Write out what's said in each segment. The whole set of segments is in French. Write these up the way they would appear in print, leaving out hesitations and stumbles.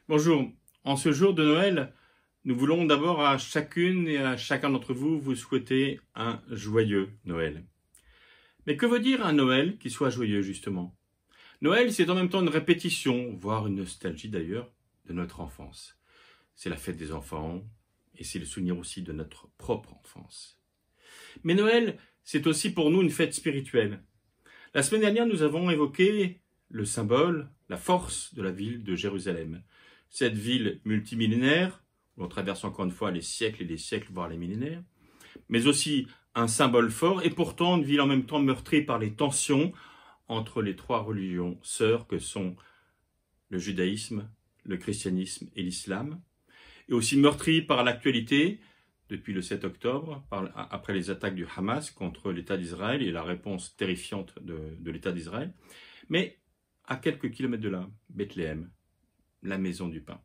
Bonjour, en ce jour de Noël, nous voulons d'abord à chacune et à chacun d'entre vous vous souhaiter un joyeux Noël. Mais que veut dire un Noël qui soit joyeux justement? Noël, c'est en même temps une répétition, voire une nostalgie d'ailleurs, de notre enfance. C'est la fête des enfants et c'est le souvenir aussi de notre propre enfance. Mais Noël, c'est aussi pour nous une fête spirituelle. La semaine dernière, nous avons évoqué le symbole, la force de la ville de Jérusalem. Cette ville multimillénaire, où on traverse encore une fois les siècles et les siècles, voire les millénaires, mais aussi un symbole fort et pourtant une ville en même temps meurtrie par les tensions entre les trois religions sœurs que sont le judaïsme, le christianisme et l'islam, et aussi meurtrie par l'actualité depuis le 7 octobre, après les attaques du Hamas contre l'État d'Israël et la réponse terrifiante de l'État d'Israël, mais à quelques kilomètres de là, Bethléem, la maison du pain,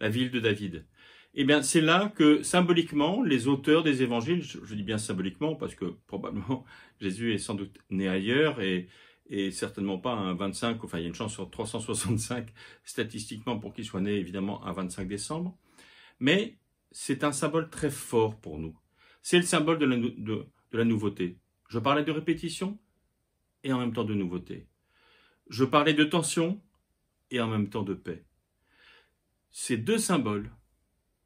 la ville de David. Eh bien, c'est là que, symboliquement, les auteurs des évangiles, je dis bien symboliquement parce que probablement Jésus est sans doute né ailleurs et certainement pas un 25, enfin il y a une chance sur 365 statistiquement pour qu'il soit né évidemment un 25 décembre, mais c'est un symbole très fort pour nous. C'est le symbole de la nouveauté. Je parlais de répétition et en même temps de nouveauté. Je parlais de tension et en même temps de paix. Ces deux symboles,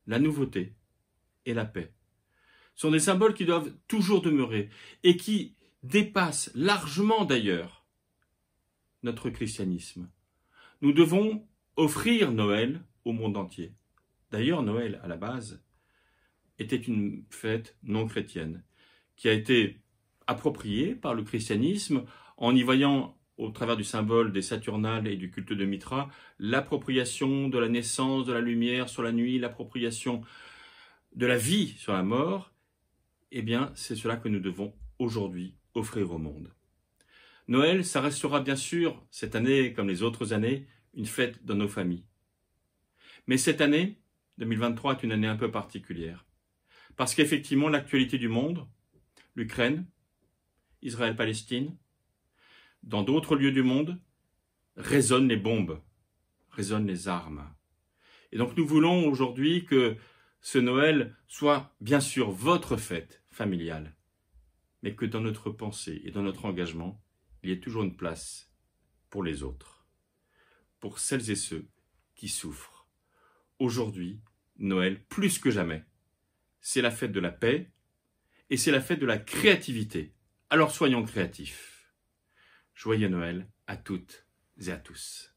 la nouveauté et la paix, sont des symboles qui doivent toujours demeurer et qui dépassent largement d'ailleurs notre christianisme. Nous devons offrir Noël au monde entier. D'ailleurs, Noël, à la base, était une fête non chrétienne qui a été appropriée par le christianisme en y voyant, au travers du symbole des Saturnales et du culte de Mitra, l'appropriation de la naissance, de la lumière sur la nuit, l'appropriation de la vie sur la mort. Eh bien, c'est cela que nous devons aujourd'hui offrir au monde. Noël, ça restera bien sûr, cette année comme les autres années, une fête dans nos familles. Mais cette année, 2023, est une année un peu particulière. Parce qu'effectivement, l'actualité du monde, l'Ukraine, Israël-Palestine, dans d'autres lieux du monde, résonnent les bombes, résonnent les armes. Et donc nous voulons aujourd'hui que ce Noël soit bien sûr votre fête familiale, mais que dans notre pensée et dans notre engagement, il y ait toujours une place pour les autres, pour celles et ceux qui souffrent. Aujourd'hui, Noël, plus que jamais, c'est la fête de la paix et c'est la fête de la créativité. Alors soyons créatifs. Joyeux Noël à toutes et à tous.